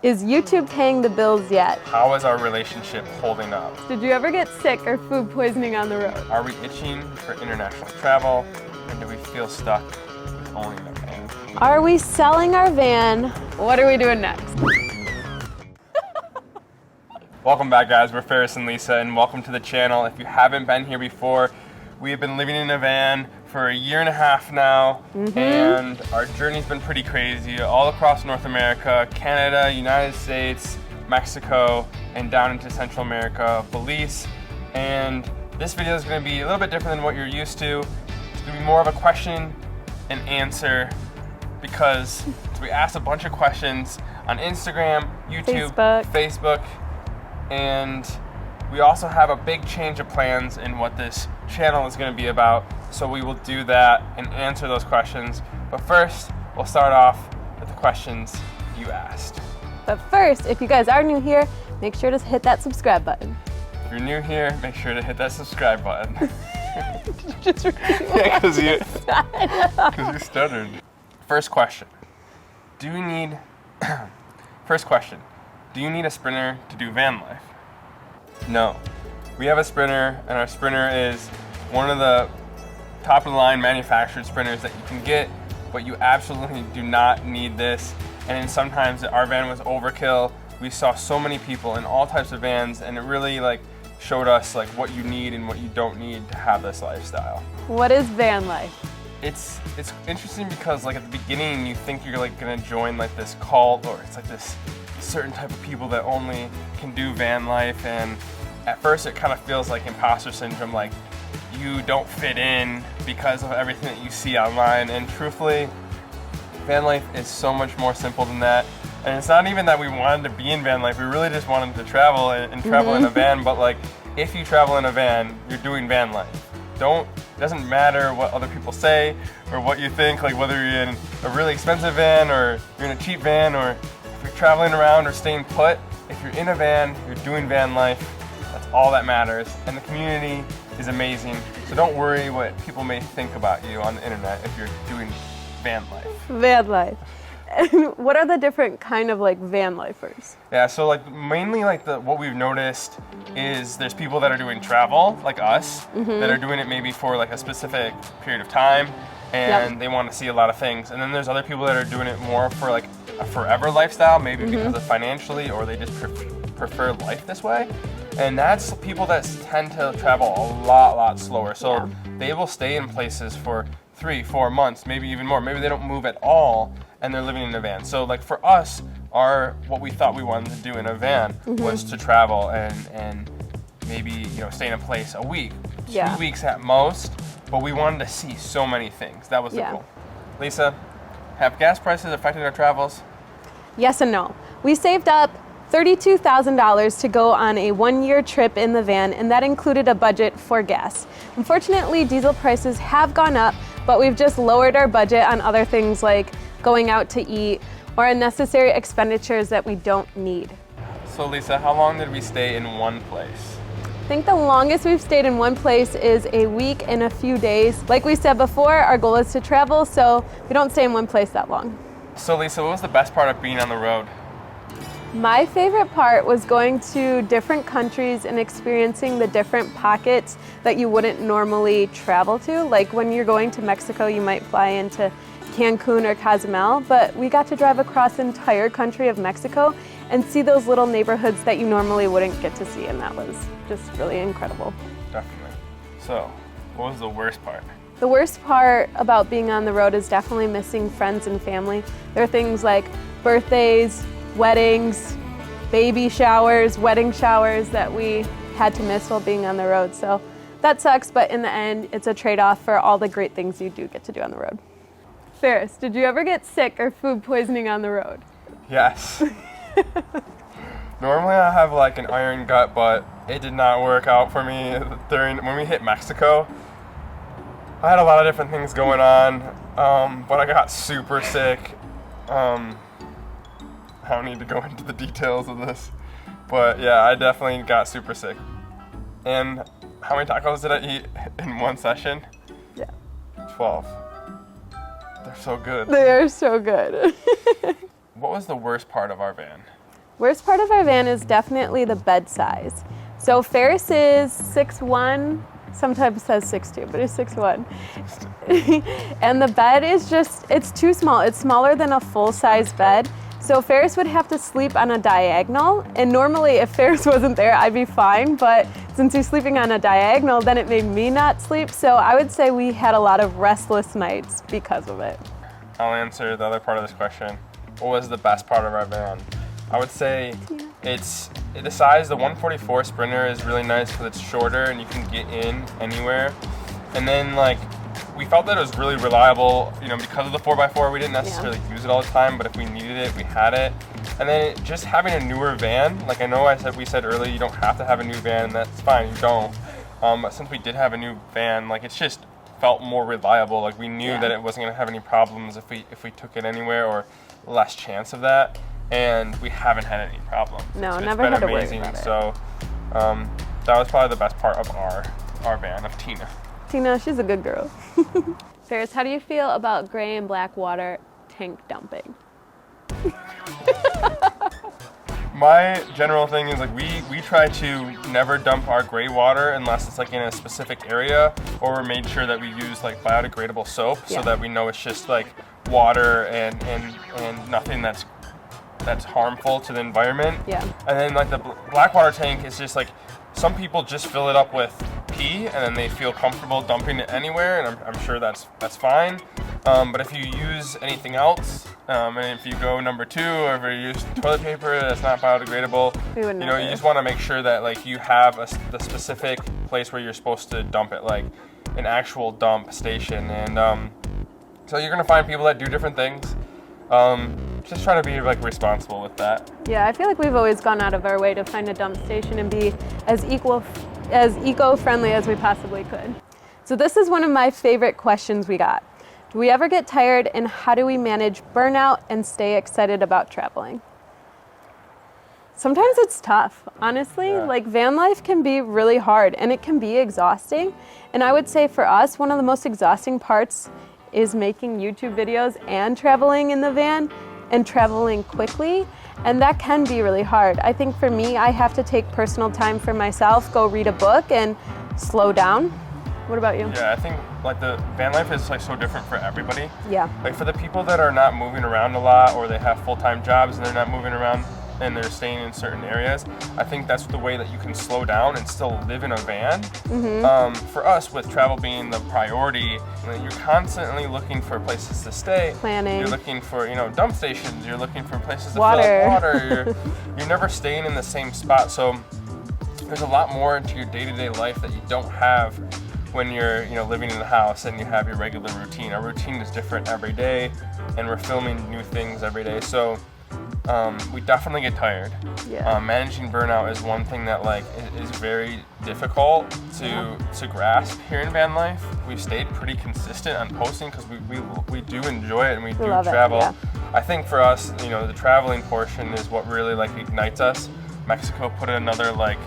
Is YouTube paying the bills yet? How is our relationship holding up? Did you ever get sick or food poisoning on the road? Are we itching for international travel? And do we feel stuck with owning a van? Are we selling our van? What are we doing next? Welcome back, guys. We're Ferris and Lisa, and welcome to the channel. If you haven't been here before, we have been living in a van for a year and a half now, and our journey's been pretty crazy all across North America, Canada, United States, Mexico, and down into Central America, Belize. And this video is going to be a little bit different than what you're used to. It's going to be more of a question and answer because we asked a bunch of questions on Instagram, YouTube, Facebook, and we also have a big change of plans in what this channel is going to be about, so we will do that and answer those questions. But first, we'll start off with the questions you asked. But first, if you guys are new here, make sure to hit that subscribe button. If you're new here, make sure to hit that subscribe button. Just Yeah, because you stuttered. First question. Do you need a Sprinter to do van life? No. We have a Sprinter, and our Sprinter is one of the top of the line manufactured Sprinters that you can get, but you absolutely do not need this. And then sometimes our van was overkill. We saw so many people in all types of vans, and it really showed us what you need and what you don't need to have this lifestyle. What is van life? It's interesting because at the beginning you think you're gonna join this cult, or it's this certain type of people that only can do van life, and at first it kind of feels like imposter syndrome, like you don't fit in because of everything that you see online. And truthfully, van life is so much more simple than that. And it's not even that we wanted to be in van life, we really just wanted to travel and travel in a van. But if you travel in a van, you're doing van life. It doesn't matter what other people say or what you think, whether you're in a really expensive van or you're in a cheap van, or if you're traveling around or staying put. If you're in a van, you're doing van life. That's all that matters. And the community is amazing. So don't worry what people may think about you on the internet if you're doing van life. Van life. And what are the different kind of van lifers? Yeah, so mainly what we've noticed is there's people that are doing travel, like us, that are doing it maybe for a specific period of time, and they want to see a lot of things. And then there's other people that are doing it more for a forever lifestyle, maybe because of financially, or they just prefer life this way. And that's people that tend to travel a lot slower. So they will stay in places for 3-4 months, maybe even more. Maybe they don't move at all, and they're living in a van. So for us, what we thought we wanted to do in a van was to travel and maybe stay in a place a week, 2 weeks at most. But we wanted to see so many things. That was the goal. Lisa, have gas prices affected our travels? Yes and no. We saved up $32,000 to go on a 1-year trip in the van, and that included a budget for gas. Unfortunately, diesel prices have gone up, but we've just lowered our budget on other things like going out to eat or unnecessary expenditures that we don't need. So Lisa, how long did we stay in one place? I think the longest we've stayed in one place is a week and a few days. Like we said before, our goal is to travel, so we don't stay in one place that long. So Lisa, what was the best part of being on the road? My favorite part was going to different countries and experiencing the different pockets that you wouldn't normally travel to. Like when you're going to Mexico, you might fly into Cancun or Cozumel, but we got to drive across the entire country of Mexico and see those little neighborhoods that you normally wouldn't get to see, and that was just really incredible. Definitely. So, what was the worst part? The worst part about being on the road is definitely missing friends and family. There are things like birthdays, weddings, baby showers, wedding showers that we had to miss while being on the road. So that sucks, but in the end, it's a trade-off for all the great things you do get to do on the road. Ferris, did you ever get sick or food poisoning on the road? Yes. Normally I have an iron gut, but it did not work out for me when we hit Mexico. I had a lot of different things going on, but I got super sick. I don't need to go into the details of this, but yeah, I definitely got super sick. And how many tacos did I eat in one session? Yeah. 12. They're so good. They are so good. What was the worst part of our van? Worst part of our van is definitely the bed size. So Ferris is 6'1", sometimes says 6'2", but he's 6'1". And the bed is just, it's too small. It's smaller than a full-size bed. So Ferris would have to sleep on a diagonal, and normally if Ferris wasn't there, I'd be fine, but since he's sleeping on a diagonal, then it made me not sleep. So I would say we had a lot of restless nights because of it. I'll answer the other part of this question. What was the best part of our van? I would say it's the size. The 144 Sprinter is really nice because it's shorter and you can get in anywhere. And then like, we felt that it was really reliable, you know, because of the 4x4. We didn't necessarily use it all the time, but if we needed it, we had it. And then just having a newer van, like I know we said earlier, you don't have to have a new van, and that's fine, you don't. But since we did have a new van, like it's just felt more reliable. Like we knew that it wasn't gonna have any problems if we took it anywhere, or less chance of that. And we haven't had any problems. No, it's never been had to amazing. worry about it. So that was probably the best part of our van, of Tina. Tina, she's a good girl. Ferris, how do you feel about gray and black water tank dumping? My general thing is like we try to never dump our gray water unless it's like in a specific area, or we're made sure that we use like biodegradable soap so that we know it's just like water and nothing that's harmful to the environment. Yeah. And then like the black water tank is just like, some people just fill it up with pee and then they feel comfortable dumping it anywhere, and I'm sure that's fine. But if you use anything else, and if you go number 2, or if you use toilet paper that's not biodegradable, you know, you just want to make sure that like you have the specific place where you're supposed to dump it, like an actual dump station. And so you're gonna find people that do different things. Just try to be like responsible with that. Yeah, I feel like we've always gone out of our way to find a dump station and be as eco-friendly as we possibly could. So this is one of my favorite questions we got. Do we ever get tired, and how do we manage burnout and stay excited about traveling? Sometimes it's tough, honestly. Like van life can be really hard and it can be exhausting. And I would say for us, one of the most exhausting parts is making YouTube videos and traveling in the van and traveling quickly. And that can be really hard. I think for me, I have to take personal time for myself, go read a book and slow down. What about you? Yeah, I think like the van life is like so different for everybody. Yeah. Like for the people that are not moving around a lot, or they have full-time jobs and they're not moving around and they're staying in certain areas, I think that's the way that you can slow down and still live in a van. For us, with travel being the priority, you're constantly looking for places to stay. Planning. You're looking for, you know, dump stations. You're looking for places to water. fill up water. You're never staying in the same spot. So there's a lot more into your day-to-day life that you don't have when you're, you know, living in a house and you have your regular routine. Our routine is different every day, and we're filming new things every day. So we definitely get tired. Managing burnout is one thing that like is very difficult to grasp here in van life. We've stayed pretty consistent on posting because we do enjoy it and we do travel. I think for us, you know, the traveling portion is what really like ignites us. Mexico put another like,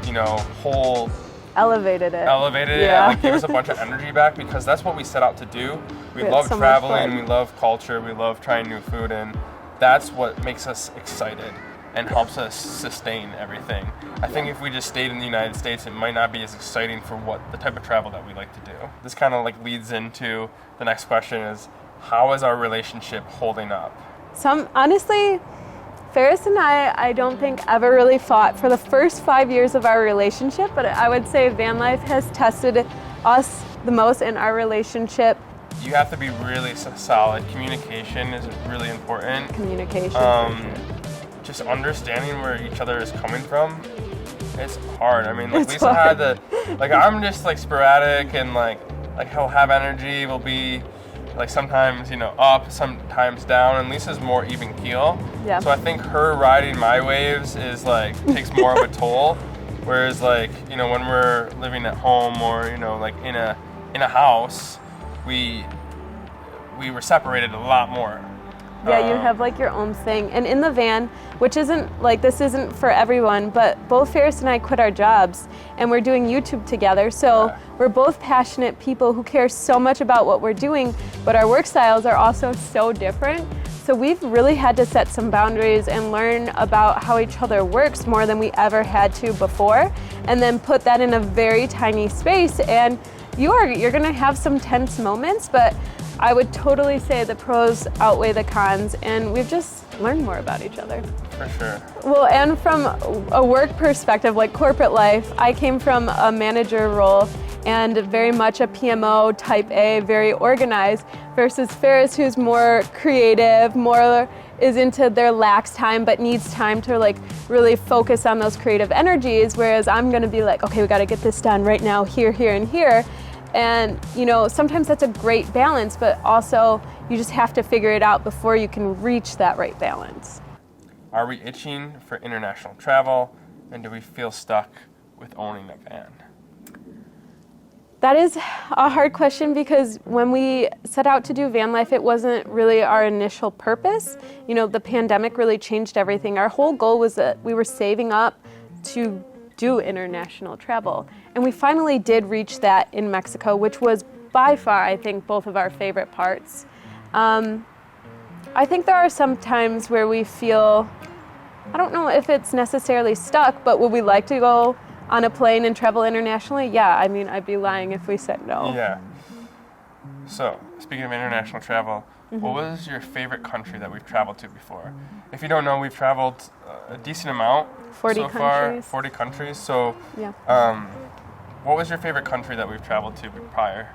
you know, whole elevated it and like gave us a bunch of energy back, because that's what we set out to do. We love traveling, we love culture, we love trying new food, and that's what makes us excited and helps us sustain everything. I think if we just stayed in the United States, it might not be as exciting for what the type of travel that we like to do. This kind of like leads into the next question is, how is our relationship holding up? Honestly, Ferris and I don't think ever really fought for the first 5 years of our relationship, but I would say van life has tested us the most in our relationship. You have to be really solid. Communication is really important. Communication. Just understanding where each other is coming from. It's hard. I mean, like it's Lisa hard. had like I'm just like sporadic, and like he'll have energy, will be like sometimes, you know, up, sometimes down, and Lisa's more even keel. Yeah. So I think her riding my waves is like takes more of a toll. Whereas like, you know, when we're living at home, or, you know, like in a house, we were separated a lot more. Yeah, you have like your own thing. And in the van, which isn't like, this isn't for everyone, but both Ferris and I quit our jobs and we're doing YouTube together. So we're both passionate people who care so much about what we're doing, but our work styles are also so different. So we've really had to set some boundaries and learn about how each other works more than we ever had to before, and then put that in a very tiny space. And you're gonna have some tense moments, but I would totally say the pros outweigh the cons, and we've just learned more about each other. For sure. Well, and from a work perspective, like corporate life, I came from a manager role and very much a PMO type A, very organized, versus Ferris, who's more creative, more is into their lax time, but needs time to like really focus on those creative energies, whereas I'm gonna be like, okay, we gotta get this done right now, here, here, and here. And sometimes that's a great balance, but also you just have to figure it out before you can reach that right balance. Are we itching for international travel, and do we feel stuck with owning a van? That is a hard question, because when we set out to do van life, it wasn't really our initial purpose. The pandemic really changed everything. Our whole goal was that we were saving up to do international travel. And we finally did reach that in Mexico, which was by far, I think, both of our favorite parts. I think there are some times where we feel, I don't know if it's necessarily stuck, but would we like to go on a plane and travel internationally? Yeah, I mean, I'd be lying if we said no. Yeah. So, speaking of international travel, what was your favorite country that we've traveled to before? If you don't know, we've traveled a decent amount 40 so countries. far, 40 countries. So, Yeah. What was your favorite country that we've traveled to prior?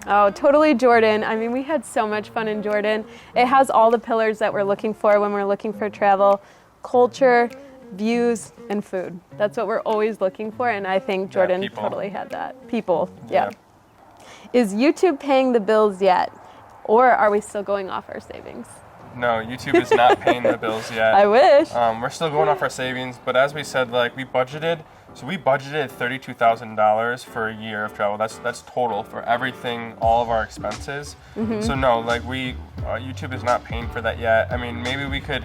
Oh, totally Jordan. I mean, we had so much fun in Jordan. It has all the pillars that we're looking for when we're looking for travel: culture, views, and food. That's what we're always looking for, and I think Jordan totally had that. People, yeah. Is YouTube paying the bills yet, or are we still going off our savings? No, YouTube is not paying the bills yet. I wish. We're still going off our savings, but as we said, we budgeted $32,000 for a year of travel. That's total for everything, all of our expenses. So no, YouTube is not paying for that yet. I mean, maybe we could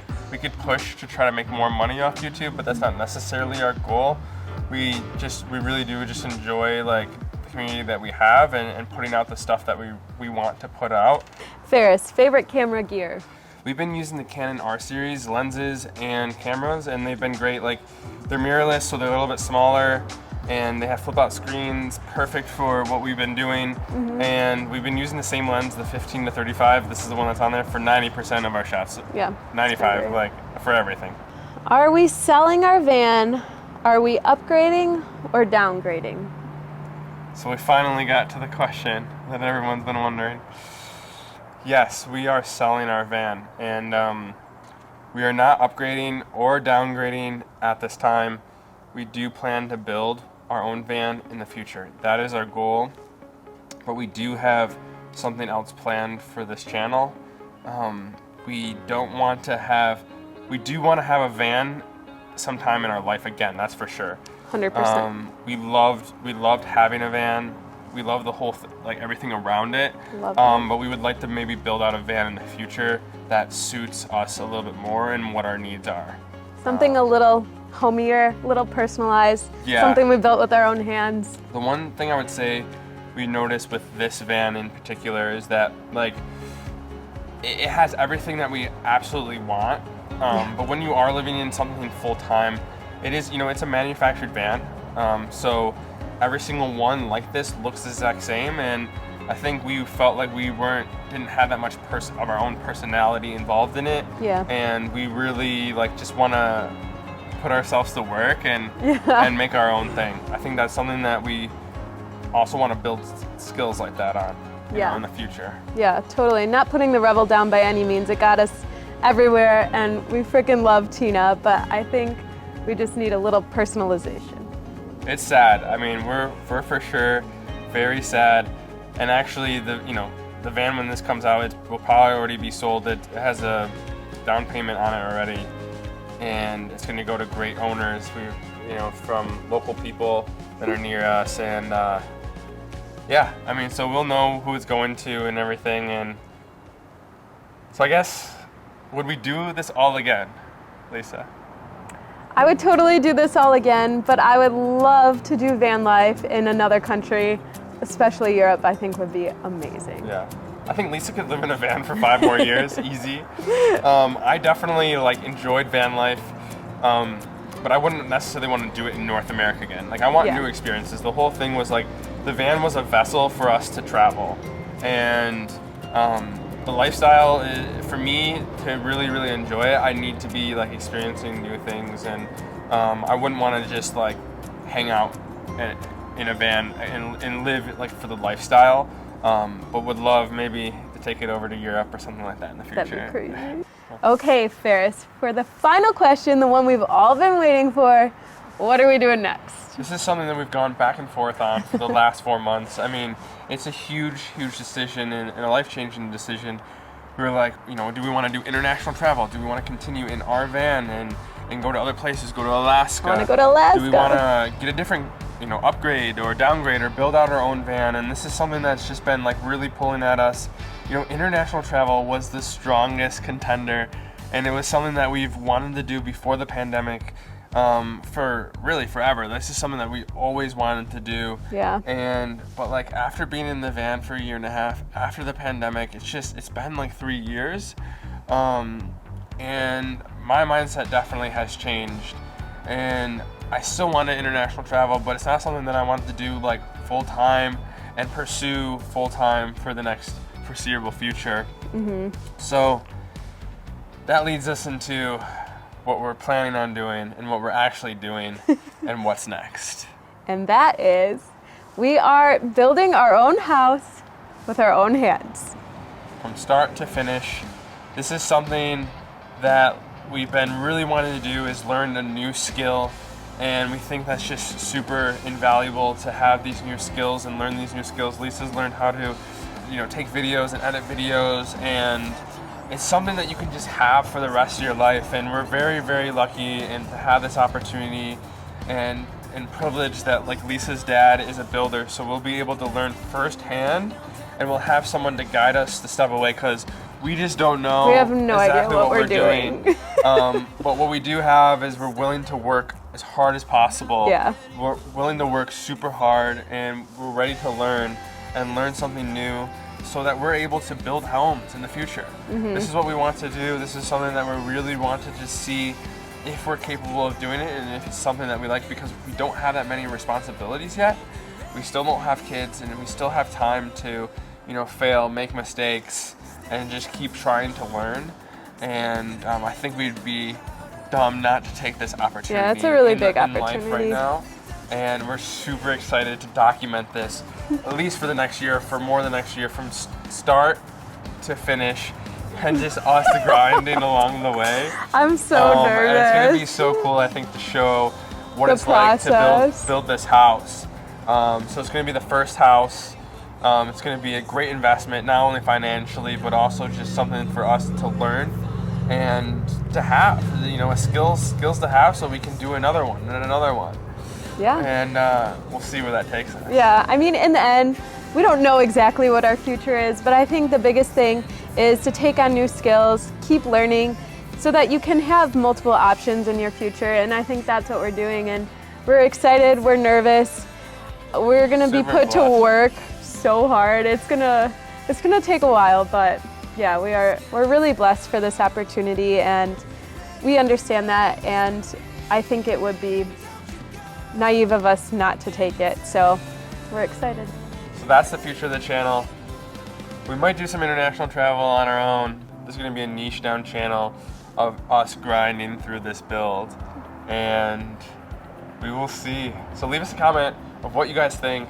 push to try to make more money off YouTube, but that's not necessarily our goal. We really do just enjoy the community that we have and putting out the stuff that we want to put out. Ferris, favorite camera gear? We've been using the Canon R series lenses and cameras, and they've been great. They're mirrorless, so they're a little bit smaller, and they have flip-out screens, perfect for what we've been doing. And we've been using the same lens, the 15 to 35. This is the one that's on there for 90% of our shots. Yeah. 95, for everything. Are we selling our van? Are we upgrading or downgrading? So we finally got to the question that everyone's been wondering. Yes, we are selling our van, and we are not upgrading or downgrading at this time. We do plan to build our own van in the future. That is our goal, but we do have something else planned for this channel. We do want to have a van sometime in our life again, that's for sure. 100%. We loved having a van. We love the whole everything around it. But we would like to maybe build out a van in the future that suits us a little bit more and what our needs are. Something a little homier, a little personalized. Yeah. Something we built with our own hands. The one thing I would say we noticed with this van in particular is that it has everything that we absolutely want. But when you are living in something full time, it is it's a manufactured van. So every single one like this looks the exact same, and I think we felt like we didn't have that much of our own personality involved in it. Yeah. And we really just want to put ourselves to work and make our own thing. I think that's something that we also want to build skills like that on in the future. Yeah, totally. Not putting the Rebel down by any means. It got us everywhere, and we freaking love Tina, but I think we just need a little personalization. It's sad. I mean, we're for sure very sad. And actually, the van, when this comes out, it will probably already be sold. It has a down payment on it already, and it's going to go to great owners. From local people that are near us, and so we'll know who it's going to and everything. And so I guess, would we do this all again, Lisa? I would totally do this all again, but I would love to do van life in another country, especially Europe. I think would be amazing. Yeah. I think Lisa could live in a van for 5 more years, easy. I definitely like enjoyed van life, but I wouldn't necessarily want to do it in North America again. Like I want new experiences. The whole thing was like the van was a vessel for us to travel, and the lifestyle is, for me to really enjoy it, I need to be like experiencing new things, and I wouldn't want to just like hang out in a van and live like for the lifestyle, but would love maybe to take it over to Europe or something like that in the future. That'd be crazy. Okay, Ferris, for the final question, the one we've all been waiting for, what are we doing next? This is something that we've gone back and forth on for the last 4 months. I mean, it's a huge decision and a life-changing decision. We were like, you know, do we want to do international travel? Do we want to continue in our van and go to other places, go to Alaska? I want to go to Alaska. Do we want to get a different, you know, upgrade or downgrade or build out our own van? And this is something that's just been like really pulling at us. You know, international travel was the strongest contender, and it was something that we've wanted to do before the pandemic. For really forever. This is something that we always wanted to do. Yeah. But like after being in the van for 1.5 years, after the pandemic, it's been like 3 years. And my mindset definitely has changed. And I still want to international travel, but it's not something that I want to do like full time and pursue full time for the next foreseeable future. Mm-hmm. So that leads us into what we're planning on doing and what we're actually doing and what's next. And that is, we are building our own house with our own hands. From start to finish, this is something that we've been really wanting to do, is learn a new skill, and we think that's just super invaluable to have these new skills and learn these new skills. Lisa's learned how to, you know, take videos and edit videos, and it's something that you can just have for the rest of your life, and we're very lucky and to have this opportunity and privileged that like Lisa's dad is a builder, so we'll be able to learn firsthand, and we'll have someone to guide us the step away, because we just don't know. We have no exactly idea what we're doing. But what we do have is we're willing to work as hard as possible. Yeah. We're willing to work super hard, and we're ready to learn something new, so that we're able to build homes in the future. Mm-hmm. This is what we want to do. This is something that we really want to just see if we're capable of doing it, and if it's something that we like, because we don't have that many responsibilities yet. We still don't have kids, and we still have time to, you know, fail, make mistakes, and just keep trying to learn. And I think we'd be dumb not to take this opportunity. Yeah, it's a really big in opportunity life right now. And we're super excited to document this, at least for the next year, for more than next year, from start to finish, and just us grinding along the way. I'm so nervous. And it's going to be so cool, I think, to show what it's like to build this house. So it's going to be the first house. It's going to be a great investment, not only financially, but also just something for us to learn and to have, you know, skills to have, so we can do another one and another one. Yeah. And we'll see where that takes us. Yeah, I mean, in the end, we don't know exactly what our future is, but I think the biggest thing is to take on new skills, keep learning, so that you can have multiple options in your future. And I think that's what we're doing. And we're excited, we're nervous. We're gonna be put to work so hard. It's gonna take a while, but yeah, we're really blessed for this opportunity, and we understand that, and I think it would be naive of us not to take it, so we're excited. So that's the future of the channel. We might do some international travel on our own. There's going to be a niche down channel of us grinding through this build, and we will see. So leave us a comment of what you guys think,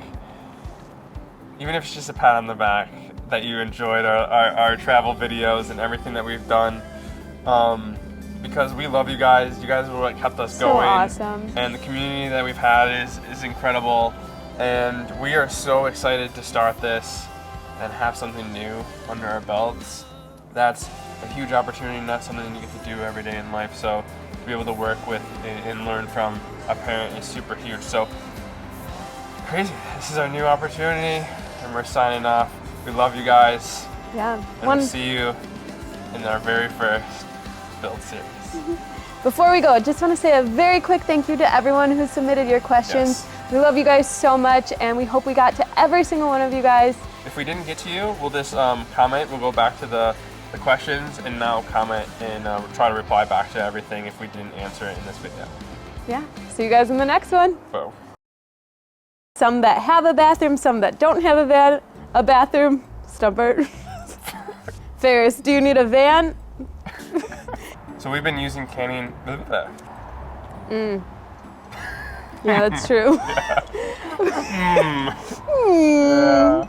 even if it's just a pat on the back that you enjoyed our travel videos and everything that we've done. Because we love you guys. You guys are what kept us going. So awesome. And the community that we've had is incredible. And we are so excited to start this and have something new under our belts. That's a huge opportunity, not something you get to do every day in life. So to be able to work with and learn from a parent is super huge. So crazy. This is our new opportunity, and we're signing off. We love you guys. Yeah. And we'll see you in our very first build series. Before we go, just want to say a very quick thank you to everyone who submitted your questions. Yes. We love you guys so much, and we hope we got to every single one of you guys. if we didn't get to you, we'll just comment. We'll go back to the questions and now comment and try to reply back to everything if we didn't answer it in this video. Yeah. See you guys in the next one. So. Some that have a bathroom, some that don't have a bathroom. Stumpert. Ferris, do you need a van? So we've been using canning. Yeah, that's true. Yeah.